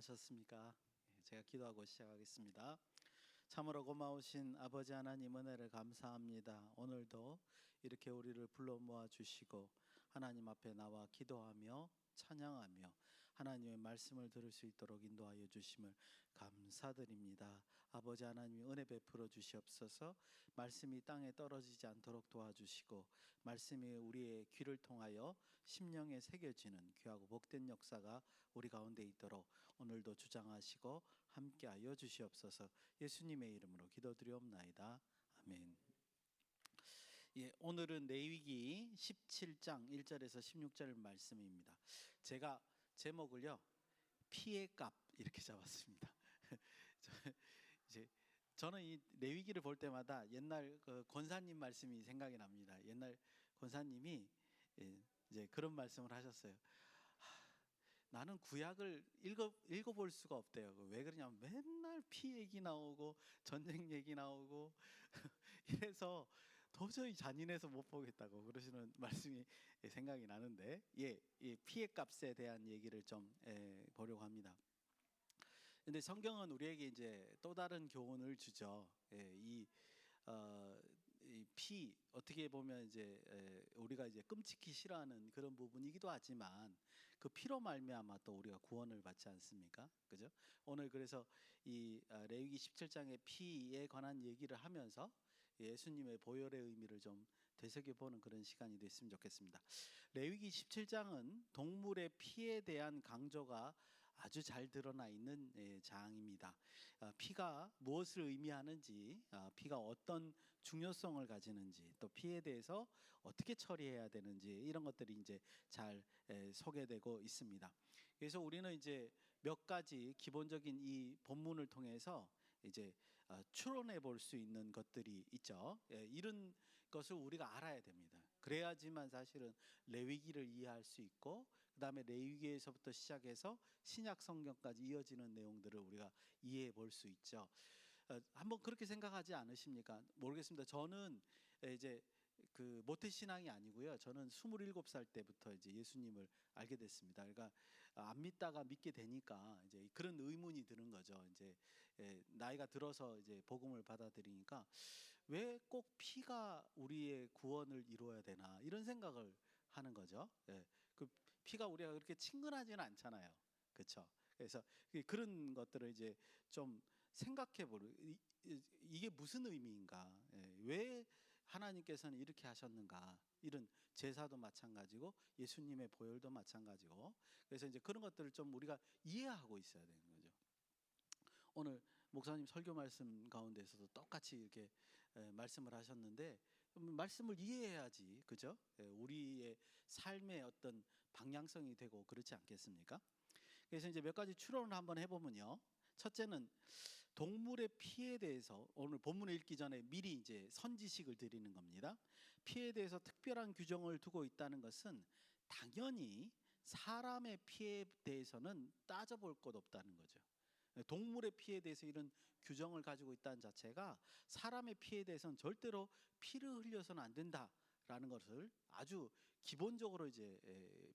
안녕하셨습니까? 제가 기도하고 시작하겠습니다. 참으로 고마우신 아버지 하나님 은혜를 감사합니다. 오늘도 이렇게 우리를 불러 모아 주시고 하나님 앞에 나와 기도하며 찬양하며 하나님의 말씀을 들을 수 있도록 인도하여 주심을 감사드립니다. 아버지 하나님 은혜 베풀어 주시옵소서. 말씀이 땅에 떨어지지 않도록 도와주시고 말씀이 우리의 귀를 통하여 심령에 새겨지는 귀하고 복된 역사가 우리 가운데 있도록 오늘도 주장하시고 함께하여 주시옵소서. 예수님의 이름으로 기도드리옵나이다. 아멘. 오늘은 레위기 17장 1절에서 16절 말씀입니다. 제가 제목을요 피의 값 이렇게 잡았습니다. 저는 이 레위기를 볼 때마다 옛날 그 권사님 말씀이 생각이 납니다. 옛날 권사님이 이제 그런 말씀을 하셨어요. 나는 구약을 읽어볼 수가 없대요. 왜 그러냐면 맨날 피 얘기 나오고 전쟁 얘기 나오고 이래서 도저히 잔인해서 못 보겠다고 그러시는 말씀이 생각이 나는데 이 피의 값에 대한 얘기를 좀 보려고 합니다. 근데 성경은 우리에게 이제 또 다른 교훈을 주죠. 이 피 어떻게 보면 이제 우리가 이제 끔찍히 싫어하는 그런 부분이기도 하지만 그 피로 말미암아 또 우리가 구원을 받지 않습니까? 그죠? 오늘 그래서 이 레위기 17장의 피에 관한 얘기를 하면서 예수님의 보혈의 의미를 좀 되새겨보는 그런 시간이 됐으면 좋겠습니다. 레위기 17장은 동물의 피에 대한 강조가 아주 잘 드러나 있는 장입니다. 피가 무엇을 의미하는지, 피가 어떤 중요성을 가지는지, 또 피에 대해서 어떻게 처리해야 되는지 이런 것들이 이제 잘 소개되고 있습니다. 그래서 우리는 이제 몇 가지 기본적인 이 본문을 통해서 이제 추론해 볼 수 있는 것들이 있죠. 이런 것을 우리가 알아야 됩니다. 그래야지만 사실은 레위기를 이해할 수 있고 그다음에 레위기에서부터 시작해서 신약 성경까지 이어지는 내용들을 우리가 이해해 볼 수 있죠. 한번 그렇게 생각하지 않으십니까? 모르겠습니다. 저는 이제 그 모태신앙이 아니고요. 저는 27살 때부터 이제 예수님을 알게 됐습니다. 그러니까 안 믿다가 믿게 되니까 이제 그런 의문이 드는 거죠. 이제 나이가 들어서 이제 복음을 받아들이니까 왜 꼭 피가 우리의 구원을 이루어야 되나 이런 생각을 하는 거죠. 그 피가 우리가 그렇게 친근하지는 않잖아요. 그렇죠? 그래서 그런 것들을 이제 좀 생각해 보는 이게 무슨 의미인가? 왜 하나님께서는 이렇게 하셨는가? 이런 제사도 마찬가지고 예수님의 보혈도 마찬가지고 그래서 이제 그런 것들을 좀 우리가 이해하고 있어야 되는 거죠. 오늘 목사님 설교 말씀 가운데서도 똑같이 이렇게 말씀을 하셨는데 말씀을 이해해야지, 그죠? 우리의 삶의 어떤 방향성이 되고 그렇지 않겠습니까? 그래서 이제 몇 가지 추론을 한번 해보면요. 첫째는 동물의 피에 대해서 오늘 본문을 읽기 전에 미리 이제 선지식을 드리는 겁니다. 피에 대해서 특별한 규정을 두고 있다는 것은 당연히 사람의 피에 대해서는 따져볼 것 없다는 거죠. 동물의 피에 대해서 이런 규정을 가지고 있다는 자체가 사람의 피에 대해서는 절대로 피를 흘려서는 안 된다라는 것을 아주 기본적으로 이제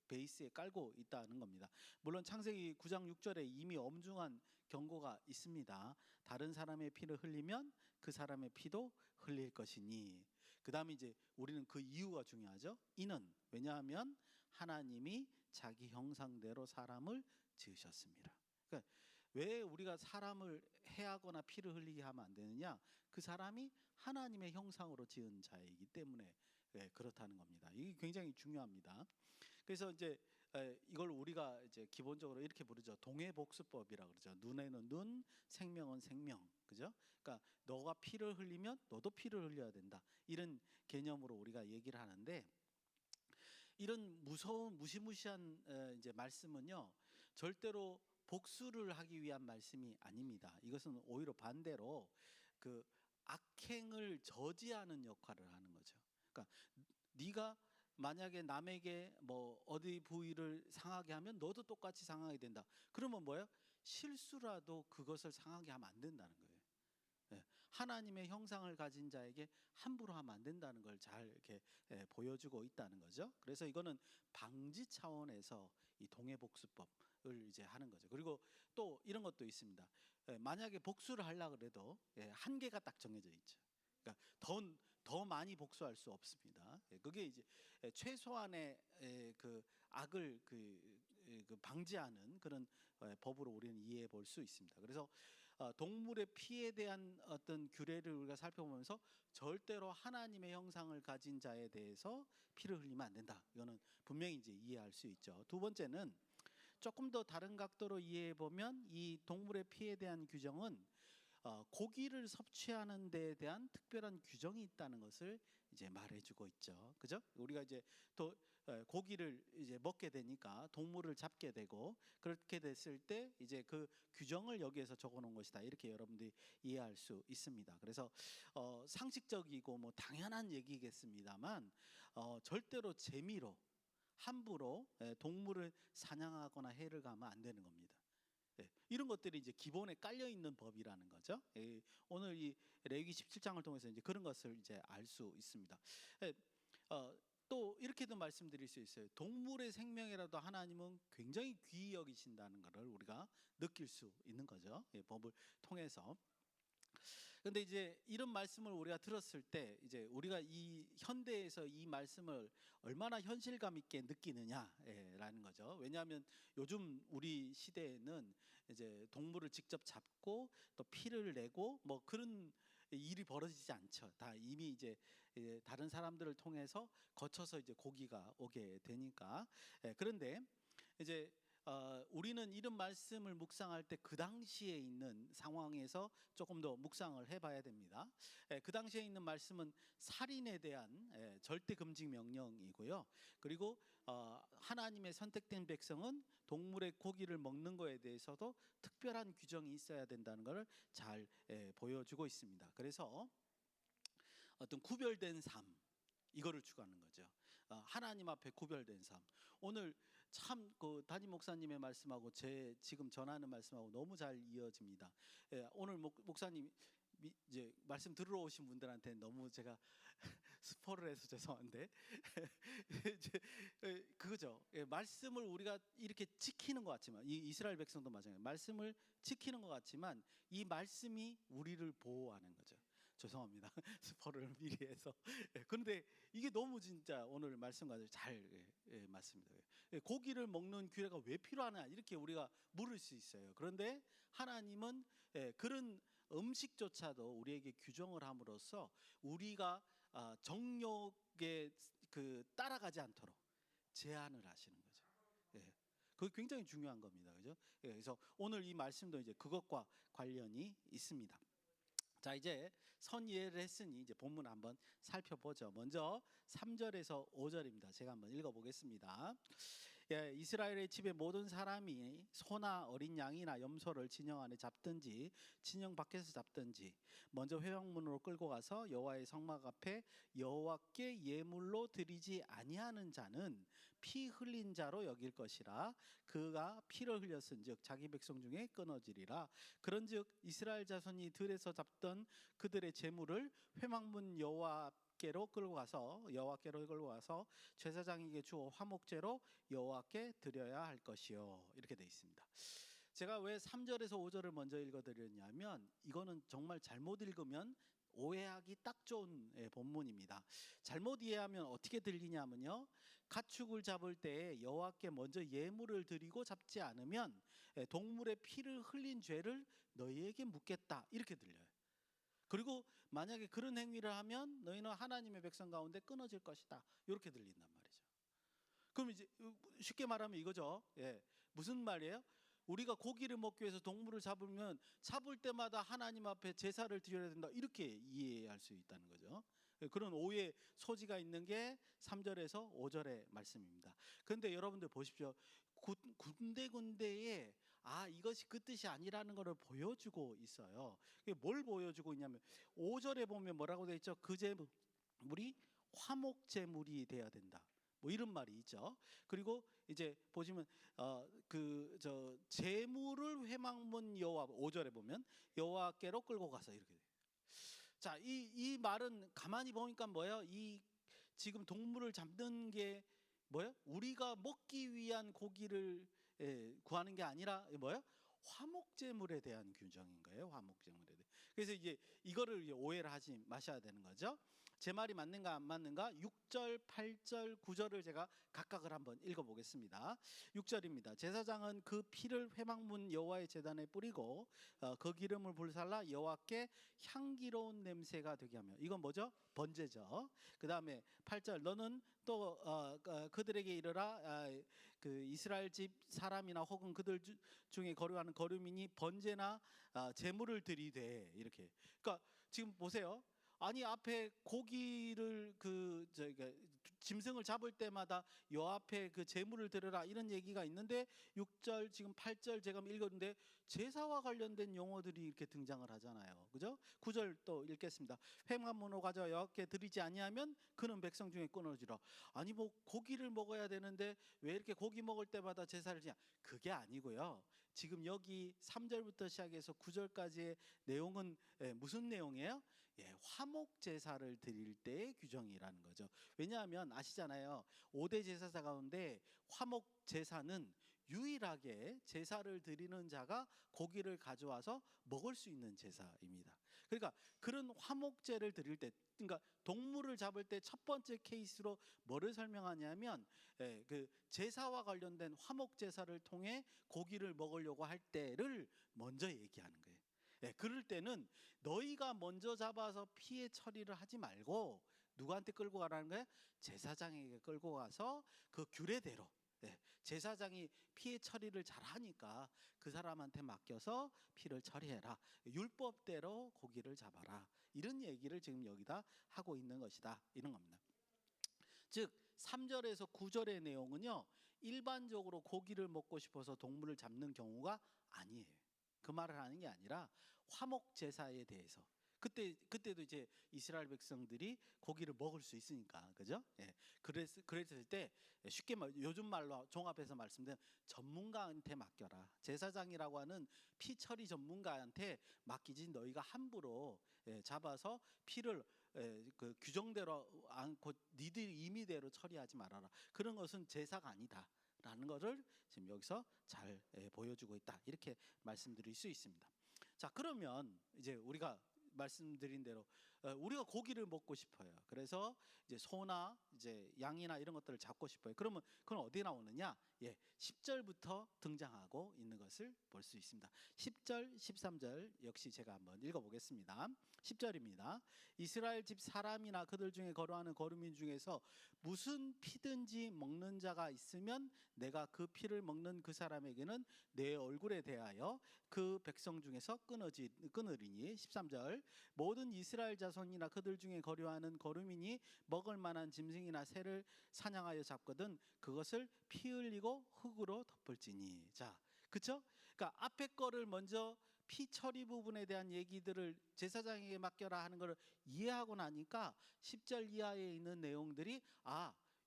베이스에 깔고 있다는 겁니다. 물론 창세기 9장 6절에 이미 엄중한 경고가 있습니다. 다른 사람의 피를 흘리면 그 사람의 피도 흘릴 것이니. 그 다음에 이제 우리는 그 이유가 중요하죠. 이는 왜냐하면 하나님이 자기 형상대로 사람을 지으셨습니다. 그러니까 왜 우리가 사람을 해하거나 피를 흘리게 하면 안 되느냐? 그 사람이 하나님의 형상으로 지은 자이기 때문에 그렇다는 겁니다. 이게 굉장히 중요합니다. 그래서 이제 이걸 우리가 이제 기본적으로 이렇게 부르죠. 동해복수법이라고 그러죠. 눈에는 눈, 생명은 생명. 그죠? 그러니까 너가 피를 흘리면 너도 피를 흘려야 된다. 이런 개념으로 우리가 얘기를 하는데 이런 무서운 무시무시한 이제 말씀은요. 절대로 복수를 하기 위한 말씀이 아닙니다. 이것은 오히려 반대로 그 악행을 저지하는 역할을 하는 거죠. 그러니까 네가 만약에 남에게 뭐 어디 부위를 상하게 하면 너도 똑같이 상하게 된다. 그러면 뭐예요? 실수라도 그것을 상하게 하면 안 된다는 거예요. 하나님의 형상을 가진 자에게 함부로 하면 안 된다는 걸 잘 이렇게 보여주고 있다는 거죠. 그래서 이거는 방지 차원에서 이 동해복수법을 이제 하는 거죠. 그리고 또 이런 것도 있습니다. 만약에 복수를 하려고 그래도 한계가 딱 정해져 있죠. 그러니까 더 많이 복수할 수 없습니다. 그게 이제 최소한의 그 악을 그 방지하는 그런 법으로 우리는 이해해 볼 수 있습니다. 그래서 동물의 피에 대한 어떤 규례를 우리가 살펴보면서 절대로 하나님의 형상을 가진 자에 대해서 피를 흘리면 안 된다. 이거는 분명히 이제 이해할 수 있죠. 두 번째는 조금 더 다른 각도로 이해해 보면 이 동물의 피에 대한 규정은 고기를 섭취하는 데에 대한 특별한 규정이 있다는 것을 이제 말해주고 있죠. 그죠? 우리가 이제 또 고기를 이제 먹게 되니까 동물을 잡게 되고 그렇게 됐을 때 이제 그 규정을 여기에서 적어놓은 것이다. 이렇게 여러분들이 이해할 수 있습니다. 그래서 상식적이고 뭐 당연한 얘기겠습니다만 절대로 재미로 함부로 동물을 사냥하거나 해를 가면 안 되는 겁니다. 이런 것들이 이제 기본에 깔려 있는 법이라는 거죠. 오늘 이 레위기 17장을 통해서 이제 그런 것을 이제 알 수 있습니다. 또 이렇게도 말씀드릴 수 있어요. 동물의 생명이라도 하나님은 굉장히 귀히 여기신다는 것을 우리가 느낄 수 있는 거죠. 법을 통해서. 근데 이제 이런 말씀을 우리가 들었을 때 이제 우리가 이 현대에서 이 말씀을 얼마나 현실감 있게 느끼느냐라는 거죠. 왜냐하면 요즘 우리 시대에는 이제 동물을 직접 잡고 또 피를 내고 뭐 그런 일이 벌어지지 않죠. 다 이미 이제 다른 사람들을 통해서 거쳐서 이제 고기가 오게 되니까. 그런데 이제 우리는 이런 말씀을 묵상할 때 그 당시에 있는 상황에서 조금 더 묵상을 해봐야 됩니다. 그 당시에 있는 말씀은 살인에 대한 절대 금지 명령이고요. 그리고 하나님의 선택된 백성은 동물의 고기를 먹는 것에 대해서도 특별한 규정이 있어야 된다는 것을 잘 보여주고 있습니다. 그래서 어떤 구별된 삶 이거를 추구하는 거죠. 하나님 앞에 구별된 삶. 오늘 참 그 담임 목사님의 말씀하고 제 지금 전하는 말씀하고 너무 잘 이어집니다. 오늘 목사님 이제 말씀 들으러 오신 분들한테 너무 제가 스포를 해서 죄송한데 이제 그거죠. 말씀을 우리가 이렇게 지키는 것 같지만 이 이스라엘 백성도 마찬가지예요. 말씀을 지키는 것 같지만 이 말씀이 우리를 보호하는 거죠. 죄송합니다. 스포를 미리 해서. 그런데 이게 너무 진짜 오늘 말씀과 잘 맞습니다. 고기를 먹는 규례가 왜 필요하냐 이렇게 우리가 물을 수 있어요. 그런데 하나님은 그런 음식조차도 우리에게 규정을 함으로써 우리가 정욕에 그 따라가지 않도록 제한을 하시는 거죠. 그게 굉장히 중요한 겁니다. 그죠? 그래서 오늘 이 말씀도 이제 그것과 관련이 있습니다. 자, 이제 선 이해를 했으니 이제 본문 한번 살펴보죠. 먼저 3절에서 5절입니다. 제가 한번 읽어보겠습니다. 이스라엘의 집의 모든 사람이 소나 어린 양이나 염소를 진영 안에 잡든지 진영 밖에서 잡든지 먼저 회막문으로 끌고 가서 여호와의 성막 앞에 여호와께 예물로 드리지 아니하는 자는 피 흘린 자로 여길 것이라. 그가 피를 흘렸은즉 자기 백성 중에 끊어지리라. 그런즉 이스라엘 자손이 들에서 잡던 그들의 재물을 회막문 여호와께로 끌고 가서 제사장에게 주어 화목제로 여호와께 드려야 할 것이요. 이렇게 돼 있습니다. 제가 왜 3절에서 5절을 먼저 읽어드렸냐면 이거는 정말 잘못 읽으면 오해하기 딱 좋은 본문입니다. 잘못 이해하면 어떻게 들리냐면요, 가축을 잡을 때 여호와께 먼저 예물을 드리고 잡지 않으면 동물의 피를 흘린 죄를 너희에게 묻겠다 이렇게 들려요. 그리고 만약에 그런 행위를 하면 너희는 하나님의 백성 가운데 끊어질 것이다 이렇게 들린단 말이죠. 그럼 이제 쉽게 말하면 이거죠. 무슨 말이에요? 우리가 고기를 먹기 위해서 동물을 잡으면 잡을 때마다 하나님 앞에 제사를 드려야 된다 이렇게 이해할 수 있다는 거죠. 그런 오해 소지가 있는 게 3절에서 5절의 말씀입니다. 그런데 여러분들 보십시오. 군데군데에 이것이 그 뜻이 아니라는 것을 보여주고 있어요. 뭘 보여주고 있냐면 5절에 보면 뭐라고 되어 있죠? 그 제물이 화목제물이 돼야 된다. 뭐 이런 말이 있죠. 그리고 이제 보시면 제물을 회막문 여호와 5절에 보면 여호와께로 끌고 가서 이렇게 돼요. 자, 이 말은 가만히 보니까 뭐예요? 이 지금 동물을 잡는 게 뭐예요? 우리가 먹기 위한 고기를 구하는 게 아니라 뭐예요? 화목제물에 대한 규정인 거예요. 화목제물에 대해. 그래서 이제 이거를 이제 오해를 하지 마셔야 되는 거죠. 제 말이 맞는가 안 맞는가? 6절, 8절, 9절을 제가 각각을 한번 읽어보겠습니다. 6절입니다. 제사장은 그 피를 회막문 여호와의 제단에 뿌리고 그 기름을 불살라 여호와께 향기로운 냄새가 되게 하며. 이건 뭐죠? 번제죠. 그 다음에 8절 너는 또 그들에게 이르라 그 이스라엘 집 사람이나 혹은 그들 중에 거류하는 거류민이 번제나 제물을 드리되 이렇게. 그러니까 지금 보세요. 아니 앞에 고기를 그 저기 짐승을 잡을 때마다 요 앞에 그 제물을 드려라 이런 얘기가 있는데 6절 지금 8절 제가 읽었는데 제사와 관련된 용어들이 이렇게 등장을 하잖아요. 그죠? 9절 또 읽겠습니다. 회막문으로 가져 여호와께 드리지 아니하면 그는 백성 중에 끊어지라. 아니 뭐 고기를 먹어야 되는데 왜 이렇게 고기 먹을 때마다 제사를 지냐? 그게 아니고요. 지금 여기 3절부터 시작해서 9절까지의 내용은 무슨 내용이에요? 예, 화목 제사를 드릴 때의 규정이라는 거죠. 왜냐하면 아시잖아요. 5대 제사자 가운데 화목 제사는 유일하게 제사를 드리는 자가 고기를 가져와서 먹을 수 있는 제사입니다. 그러니까 그런 화목제를 드릴 때, 그러니까 동물을 잡을 때 첫 번째 케이스로 뭐를 설명하냐면 그 제사와 관련된 화목 제사를 통해 고기를 먹으려고 할 때를 먼저 얘기하는 거예요. 그럴 때는 너희가 먼저 잡아서 피해 처리를 하지 말고 누구한테 끌고 가라는 거예요? 제사장에게 끌고 가서 그 규례대로 제사장이 피해 처리를 잘 하니까 그 사람한테 맡겨서 피를 처리해라. 율법대로 고기를 잡아라. 이런 얘기를 지금 여기다 하고 있는 것이다. 이런 겁니다. 즉 3절에서 9절의 내용은요. 일반적으로 고기를 먹고 싶어서 동물을 잡는 경우가 아니에요. 그 말을 하는 게 아니라 화목 제사에 대해서 그때도 이제 이스라엘 백성들이 고기를 먹을 수 있으니까 그죠? 예. 그랬을 때 쉽게 말 요즘 말로 종합해서 말씀드리면 전문가한테 맡겨라. 제사장이라고 하는 피 처리 전문가한테 맡기지 너희가 함부로 잡아서 피를 그 규정대로 않고 니들 임의대로 처리하지 말아라. 그런 것은 제사가 아니다. 라는 것을 지금 여기서 잘 보여주고 있다. 이렇게 말씀드릴 수 있습니다. 자, 그러면 이제 우리가 말씀드린 대로 우리가 고기를 먹고 싶어요. 그래서 이제 소나 이제 양이나 이런 것들을 잡고 싶어요. 그러면 그건 어디에 나오느냐? 예, 10절부터 등장하고 있는 것을 볼 수 있습니다. 10절, 13절 역시 제가 한번 읽어보겠습니다. 10절입니다. 이스라엘 집 사람이나 그들 중에 거류하는 거류민 중에서 무슨 피든지 먹는 자가 있으면 내가 그 피를 먹는 그 사람에게는 내 얼굴에 대하여 그 백성 중에서 끊으리니. 13절 모든 이스라엘 자손이나 그들 중에 거류하는 거류민이 먹을 만한 짐승이나 새를 사냥하여 잡거든 그것을 피 흘리고 흙으로 덮을지니. 자, 그쵸? 그러니까 앞에 거를 먼저 피 처리 부분에 대한 얘기들을 제사장에게 맡겨라 하는 걸 이해하고 나니까 10절 이하에 있는 내용들이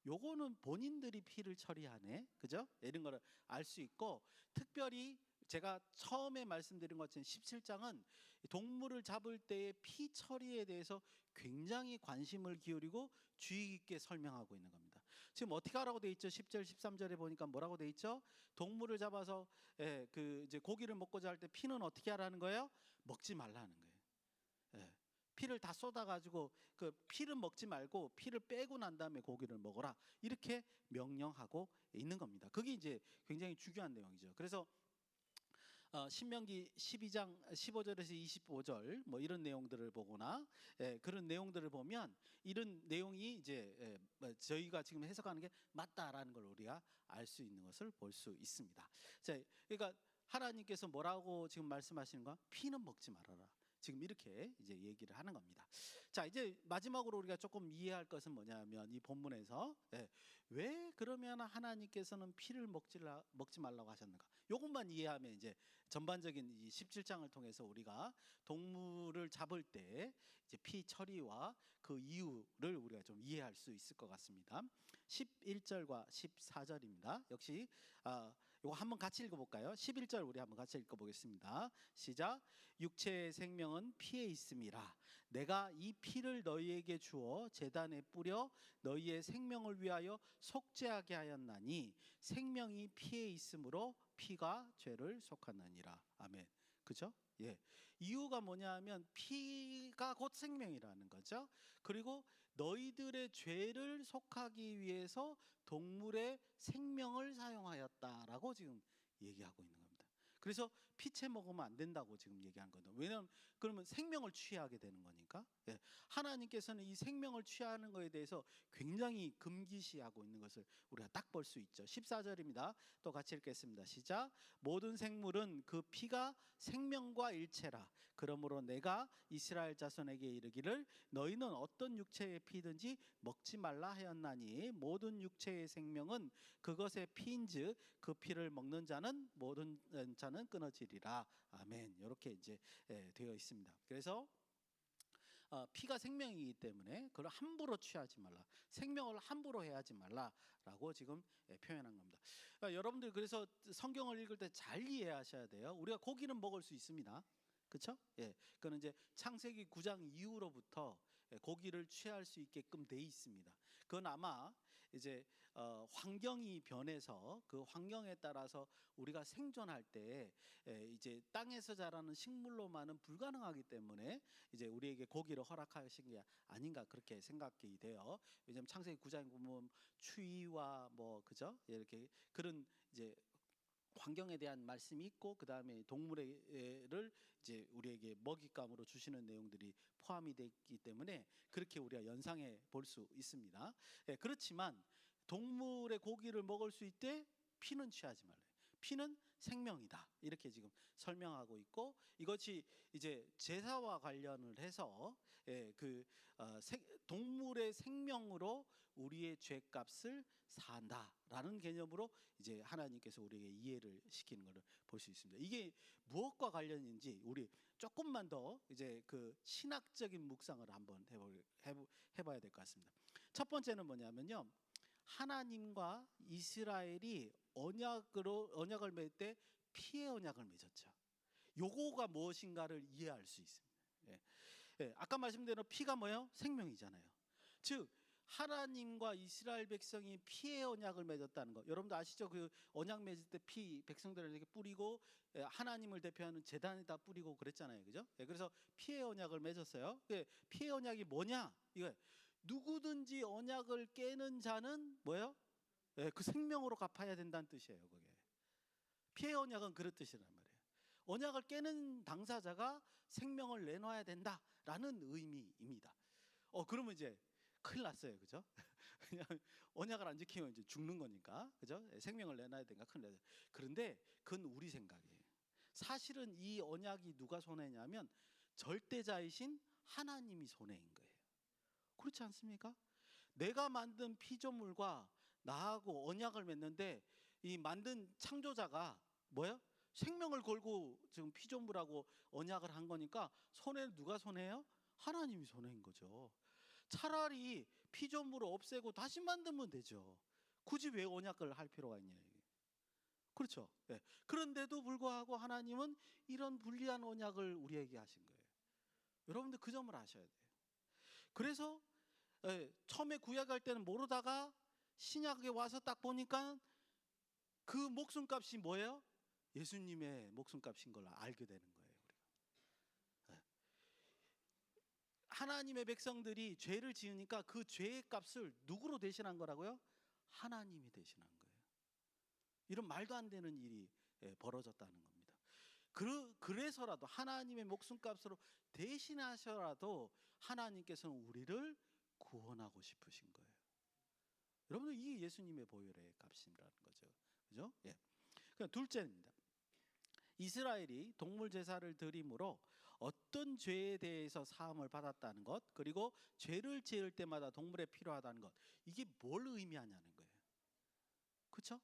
요거는 본인들이 피를 처리하네, 그죠? 이런 거를 알 수 있고, 특별히 제가 처음에 말씀드린 것처럼 17장은 동물을 잡을 때의 피 처리에 대해서 굉장히 관심을 기울이고 주의 깊게 설명하고 있는 겁니다. 지금 어떻게 하라고 돼 있죠? 10절, 13절에 보니까 뭐라고 돼 있죠? 동물을 잡아서 그 이제 고기를 먹고자 할 때 피는 어떻게 하라는 거예요? 먹지 말라는 거예요. 피를 다 쏟아가지고 그 피를 먹지 말고 피를 빼고 난 다음에 고기를 먹어라. 이렇게 명령하고 있는 겁니다. 그게 이제 굉장히 중요한 내용이죠. 그래서 신명기 12장 15절에서 25절 뭐 이런 내용들을 보거나 그런 내용들을 보면 이런 내용이 이제 저희가 지금 해석하는 게 맞다라는 걸 우리가 알 수 있는 것을 볼 수 있습니다. 자, 그러니까 하나님께서 뭐라고 지금 말씀하시는 거야? 피는 먹지 말아라. 지금 이렇게 이제 얘기를 하는 겁니다. 자, 이제 마지막으로 우리가 조금 이해할 것은 뭐냐면 이 본문에서 왜 그러면 하나님께서는 피를 먹지 말라고 하셨는가? 이것만 이해하면 이제 전반적인 이 17장을 통해서 우리가 동물을 잡을 때 이제 피 처리와 그 이유를 우리가 좀 이해할 수 있을 것 같습니다. 11절과 14절입니다. 역시 이거 한번 같이 읽어볼까요? 11절 우리 한번 같이 읽어보겠습니다. 시작. 육체의 생명은 피에 있음이라. 내가 이 피를 너희에게 주어 제단에 뿌려 너희의 생명을 위하여 속죄하게 하였나니 생명이 피에 있으므로 피가 죄를 속하느니라. 아멘. 그죠? 예. 이유가 뭐냐면 피가 곧 생명이라는 거죠. 그리고 너희들의 죄를 속하기 위해서 동물의 생명을 사용하였다라고 지금 얘기하고 있는 겁니다. 그래서 피채 먹으면 안 된다고 지금 얘기한 거죠. 왜냐하면 그러면 생명을 취하게 되는 거니까. 예. 하나님께서는 이 생명을 취하는 것에 대해서 굉장히 금기시하고 있는 것을 우리가 딱 볼 수 있죠. 14절입니다. 또 같이 읽겠습니다. 시작. 모든 생물은 그 피가 생명과 일체라. 그러므로 내가 이스라엘 자손에게 이르기를 너희는 어떤 육체의 피든지 먹지 말라 하였나니 모든 육체의 생명은 그것의 피인즉 그 피를 먹는 자는 모든 자는 끊어지리라. 아멘. 이렇게 이제 되어 있습니다. 그래서 피가 생명이기 때문에 그걸 함부로 취하지 말라. 생명을 함부로 해하지 말라라고 지금 표현한 겁니다. 그러니까 여러분들 그래서 성경을 읽을 때 잘 이해하셔야 돼요. 우리가 고기는 먹을 수 있습니다. 그렇죠? 예. 그는 이제 창세기 9장 이후로부터 고기를 취할 수 있게끔 돼 있습니다. 그건 아마 이제 환경이 변해서 그 환경에 따라서 우리가 생존할 때 이제 땅에서 자라는 식물로만은 불가능하기 때문에 이제 우리에게 고기를 허락하신 게 아닌가 그렇게 생각이 돼요. 왜냐하면 창세기 9장에 보면 추위와 뭐 그죠? 이렇게 그런 이제 환경에 대한 말씀이 있고 그 다음에 동물을 이제 우리에게 먹잇감으로 주시는 내용들이 포함이 되어 있기 때문에 그렇게 우리가 연상해 볼 수 있습니다. 그렇지만 동물의 고기를 먹을 수 있되 피는 취하지 말래요. 피는 생명이다. 이렇게 지금 설명하고 있고 이것이 이제 제사와 관련을 해서 동물의 생명으로 우리의 죄값을 산다라는 개념으로 이제 하나님께서 우리에게 이해를 시키는 것을 볼 수 있습니다. 이게 무엇과 관련인지 우리 조금만 더 이제 그 신학적인 묵상을 한번 해봐야 될 것 같습니다. 첫 번째는 뭐냐면요, 하나님과 이스라엘이 언약을 맺을 때 피의 언약을 맺었죠. 요거가 무엇인가를 이해할 수 있습니다. 아까 말씀드린 피가 뭐예요? 생명이잖아요. 즉 하나님과 이스라엘 백성이 피의 언약을 맺었다는 거. 여러분도 아시죠? 그 언약 맺을 때 피 백성들에게 뿌리고 하나님을 대표하는 제단에다 뿌리고 그랬잖아요. 그죠? 그래서 피의 언약을 맺었어요. 피의 언약이 뭐냐? 이거 누구든지 언약을 깨는 자는 뭐예요? 그 생명으로 갚아야 된다는 뜻이에요. 그게 피의 언약은 그런 뜻이란 말이에요. 언약을 깨는 당사자가 생명을 내놔야 된다라는 의미입니다. 그러면 이제 큰일 났어요. 그죠? 그냥 언약을 안 지키면 이제 죽는 거니까. 그죠? 생명을 내놔야 되니까 큰일 나죠. 그런데 그건 우리 생각이에요. 사실은 이 언약이 누가 손해냐면 절대자이신 하나님이 손해인 거예요. 그렇지 않습니까? 내가 만든 피조물과 나하고 언약을 맺는데 이 만든 창조자가 뭐예요? 생명을 걸고 지금 피조물하고 언약을 한 거니까 손해는 누가 손해예요? 하나님이 손해인 거죠. 차라리 피조물을 없애고 다시 만들면 되죠. 굳이 왜 언약을 할 필요가 있냐. 그렇죠. 그런데도 불구하고 하나님은 이런 불리한 언약을 우리에게 하신 거예요. 여러분들 그 점을 아셔야 돼요. 그래서 처음에 구약할 때는 모르다가 신약에 와서 딱 보니까 그 목숨값이 뭐예요? 예수님의 목숨값인 걸 알게 되는 거예요. 하나님의 백성들이 죄를 지으니까 그 죄의 값을 누구로 대신한 거라고요? 하나님이 대신한 거예요. 이런 말도 안 되는 일이 벌어졌다는 겁니다. 그래서라도 하나님의 목숨값으로 대신하셔라도 하나님께서는 우리를 구원하고 싶으신 거예요. 여러분들 이게 예수님의 보혈의 값이라는 거죠. 그죠? 둘째입니다. 이스라엘이 동물 제사를 드림으로 어떤 죄에 대해서 사함을 받았다는 것, 그리고 죄를 지을 때마다 동물에 필요하다는 것, 이게 뭘 의미하냐는 거예요. 그렇죠?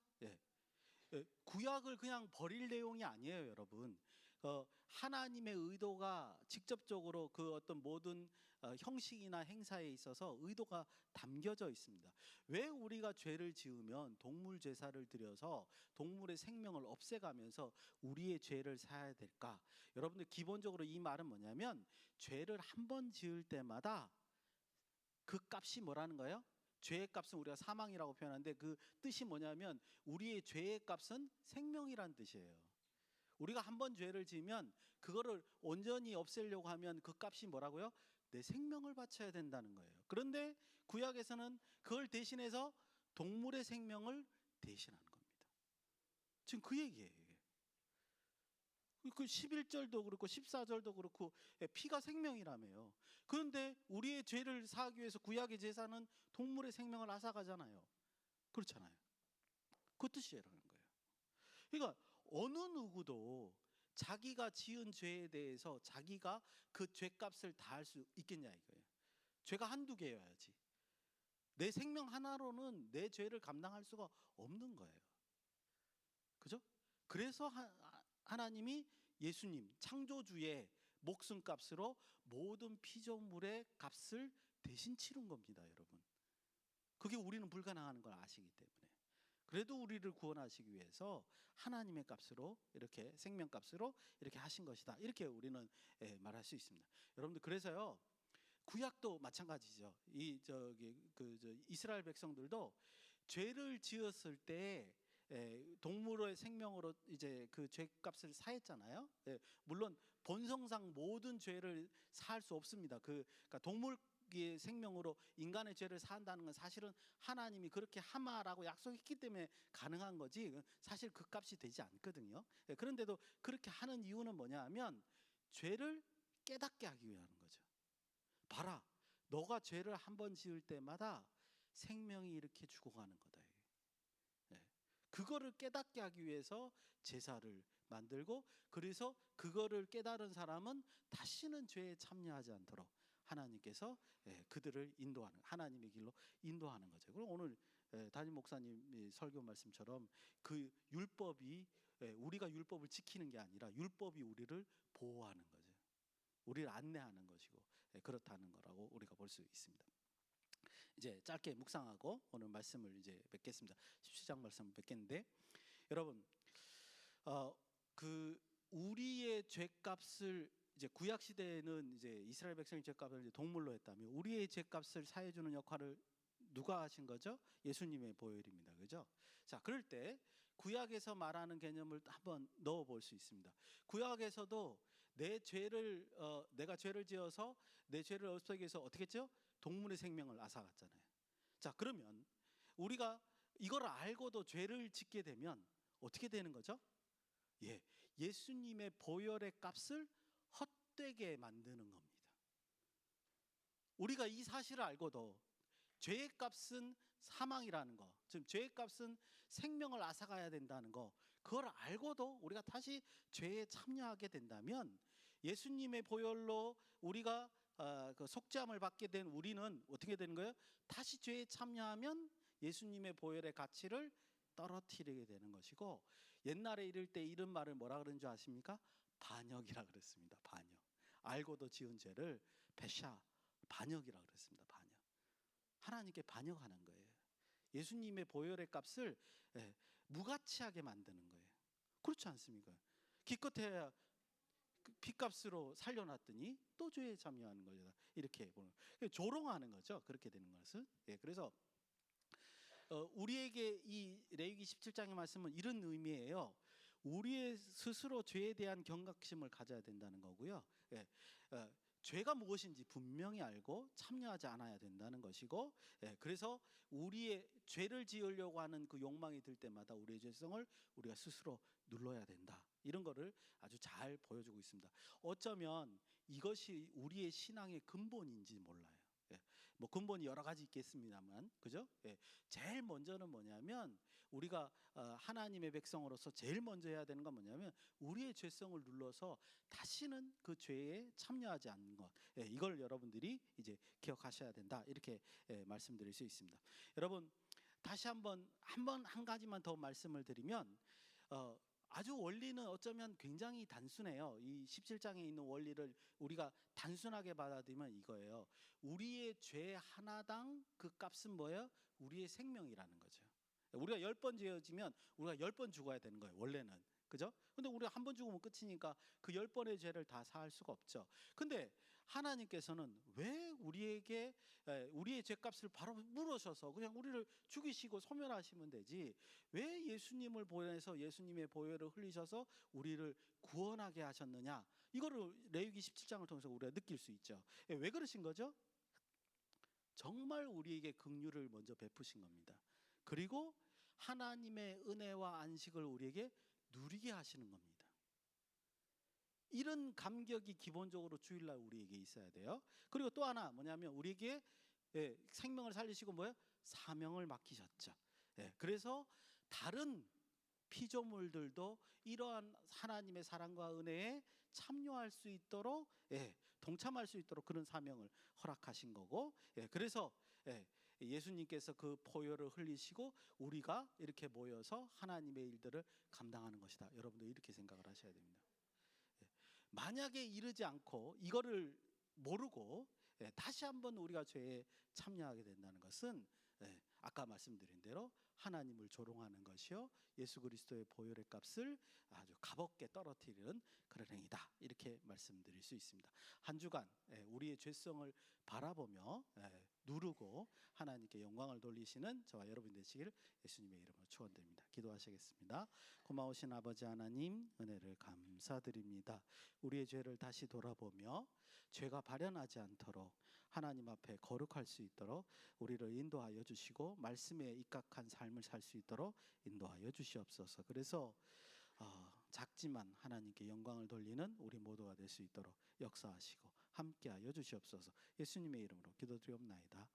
구약을 그냥 버릴 내용이 아니에요, 여러분. 하나님의 의도가 직접적으로 그 어떤 모든 형식이나 행사에 있어서 의도가 담겨져 있습니다. 왜 우리가 죄를 지으면 동물 제사를 드려서 동물의 생명을 없애가면서 우리의 죄를 사야 될까? 여러분들 기본적으로 이 말은 뭐냐면 죄를 한 번 지을 때마다 그 값이 뭐라는 거예요? 죄의 값은 우리가 사망이라고 표현하는데 그 뜻이 뭐냐면 우리의 죄의 값은 생명이란 뜻이에요. 우리가 한 번 죄를 지으면 그거를 온전히 없애려고 하면 그 값이 뭐라고요? 내 생명을 바쳐야 된다는 거예요. 그런데 구약에서는 그걸 대신해서 동물의 생명을 대신하는 겁니다. 지금 그 얘기예요. 그 11절도 그렇고 14절도 그렇고 피가 생명이라며요. 그런데 우리의 죄를 사하기 위해서 구약의 제사는 동물의 생명을 앗아가잖아요. 그렇잖아요. 그 뜻이라는 거예요. 그러니까 어느 누구도 자기가 지은 죄에 대해서 자기가 그 죄값을 다 할 수 있겠냐 이거예요. 죄가 한두 개여야지. 내 생명 하나로는 내 죄를 감당할 수가 없는 거예요. 그죠? 그래서 하나님이 예수님 창조주의 목숨값으로 모든 피조물의 값을 대신 치른 겁니다, 여러분. 그게 우리는 불가능한 걸 아시기 때문에. 그래도 우리를 구원하시기 위해서 하나님의 값으로 이렇게 생명값으로 이렇게 하신 것이다. 이렇게 우리는 말할 수 있습니다. 여러분들 그래서요. 구약도 마찬가지죠. 이스라엘 백성들도 죄를 지었을 때 동물의 생명으로 이제 그 죄값을 사했잖아요. 물론 본성상 모든 죄를 사할 수 없습니다. 그러니까 동물의 생명으로 인간의 죄를 사한다는 건 사실은 하나님이 그렇게 하마라고 약속했기 때문에 가능한 거지 사실 그 값이 되지 않거든요. 그런데도 그렇게 하는 이유는 뭐냐하면 죄를 깨닫게 하기 위한 거죠. 봐라, 너가 죄를 한 번 지을 때마다 생명이 이렇게 죽어가는 거다. 그거를 깨닫게 하기 위해서 제사를 만들고 그래서 그거를 깨달은 사람은 다시는 죄에 참여하지 않도록 하나님께서 그들을 인도하는 하나님의 길로 인도하는 거죠. 그럼 오늘 담임 목사님 설교 말씀처럼 그 율법이 우리가 율법을 지키는 게 아니라 율법이 우리를 보호하는 거죠. 우리를 안내하는 것이고 그렇다는 거라고 우리가 볼 수 있습니다. 이제 짧게 묵상하고 오늘 말씀을 이제 맺겠습니다. 17장 말씀 맺겠는데 여러분 그 우리의 죄값을 이제 구약 시대에는 이제 이스라엘 백성의 죄값을 이제 동물로 했다면 우리의 죄값을 사해 주는 역할을 누가 하신 거죠? 예수님의 보혈입니다. 그죠? 자, 그럴 때 구약에서 말하는 개념을 한번 넣어 볼 수 있습니다. 구약에서도 내 죄를 내가 죄를 지어서 내 죄를 없애기 위해서 어떻게 했죠? 동물의 생명을 앗아갔잖아요. 자, 그러면 우리가 이걸 알고도 죄를 짓게 되면 어떻게 되는 거죠? 예수님의 보혈의 값을 헛되게 만드는 겁니다. 우리가 이 사실을 알고도 죄의 값은 사망이라는 거, 지금 죄의 값은 생명을 앗아가야 된다는 거, 그걸 알고도 우리가 다시 죄에 참여하게 된다면 예수님의 보혈로 우리가 그 속죄함을 받게 된 우리는 어떻게 되는 거예요? 다시 죄에 참여하면 예수님의 보혈의 가치를 떨어뜨리게 되는 것이고 옛날에 이럴 때 이런 말을 뭐라 그러는 줄 아십니까? 반역이라 그랬습니다. 반역. 알고도 지은 죄를 패샤, 반역이라 그랬습니다. 반역. 하나님께 반역하는 거예요. 예수님의 보혈의 값을 무가치하게 만드는 거예요. 그렇지 않습니까? 기껏해야 피값으로 살려놨더니 또 죄에 참여하는 거죠. 이렇게 보는 조롱하는 거죠. 그렇게 되는 것은. 그래서 우리에게 이 레위기 17장의 말씀은 이런 의미예요. 우리의 스스로 죄에 대한 경각심을 가져야 된다는 거고요. 죄가 무엇인지 분명히 알고 참여하지 않아야 된다는 것이고, 그래서 우리의 죄를 지으려고 하는 그 욕망이 들 때마다 우리의 죄성을 우리가 스스로 눌러야 된다. 이런 거를 아주 잘 보여주고 있습니다. 어쩌면 이것이 우리의 신앙의 근본인지 몰라요. 뭐 근본이 여러 가지 있겠습니다만, 그죠? 제일 먼저는 뭐냐면 우리가 하나님의 백성으로서 제일 먼저 해야 되는 건 뭐냐면 우리의 죄성을 눌러서 다시는 그 죄에 참여하지 않는 것. 이걸 여러분들이 이제 기억하셔야 된다. 이렇게 말씀드릴 수 있습니다. 여러분 다시 한 가지만 더 말씀을 드리면 아주 원리는 어쩌면 굉장히 단순해요. 이 17장에 있는 원리를 우리가 단순하게 받아들이면 이거예요. 우리의 죄 하나당 그 값은 뭐예요? 우리의 생명이라는 거죠. 우리가 10번 죄어지면 우리가 10번 죽어야 되는 거예요, 원래는. 그죠? 근데 우리가 한 번 죽으면 끝이니까 그 10번의 죄를 다 사할 수가 없죠. 근데 하나님께서는 왜 우리에게 우리의 죄값을 바로 물으셔서 그냥 우리를 죽이시고 소멸하시면 되지, 왜 예수님을 보내서 예수님의 보혈을 흘리셔서 우리를 구원하게 하셨느냐, 이거를 레위기 17장을 통해서 우리가 느낄 수 있죠. 왜 그러신 거죠? 정말 우리에게 긍휼을 먼저 베푸신 겁니다. 그리고 하나님의 은혜와 안식을 우리에게 누리게 하시는 겁니다. 이런 감격이 기본적으로 주일날 우리에게 있어야 돼요. 그리고 또 하나 뭐냐면 우리에게 생명을 살리시고 뭐예요? 사명을 맡기셨죠. 그래서 다른 피조물들도 이러한 하나님의 사랑과 은혜에 참여할 수 있도록, 동참할 수 있도록 그런 사명을 허락하신 거고, 그래서 예수님께서 그 보혈을 흘리시고 우리가 이렇게 모여서 하나님의 일들을 감당하는 것이다. 여러분들 이렇게 생각을 하셔야 됩니다. 만약에 이르지 않고 이거를 모르고 다시 한번 우리가 죄에 참여하게 된다는 것은 아까 말씀드린 대로 하나님을 조롱하는 것이요, 예수 그리스도의 보혈의 값을 아주 값없게 떨어뜨리는 그런 행위다, 이렇게 말씀드릴 수 있습니다. 한 주간 우리의 죄성을 바라보며 누르고 하나님께 영광을 돌리시는 저와 여러분 되시길 예수님의 이름으로 축원드립니다. 기도하시겠습니다. 고마우신 아버지 하나님, 은혜를 감사드립니다. 우리의 죄를 다시 돌아보며 죄가 발현하지 않도록 하나님 앞에 거룩할 수 있도록 우리를 인도하여 주시고 말씀에 입각한 삶을 살 수 있도록 인도하여 주시옵소서. 그래서 작지만 하나님께 영광을 돌리는 우리 모두가 될 수 있도록 역사하시고 함께하여 주시옵소서. 예수님의 이름으로 기도드리옵나이다.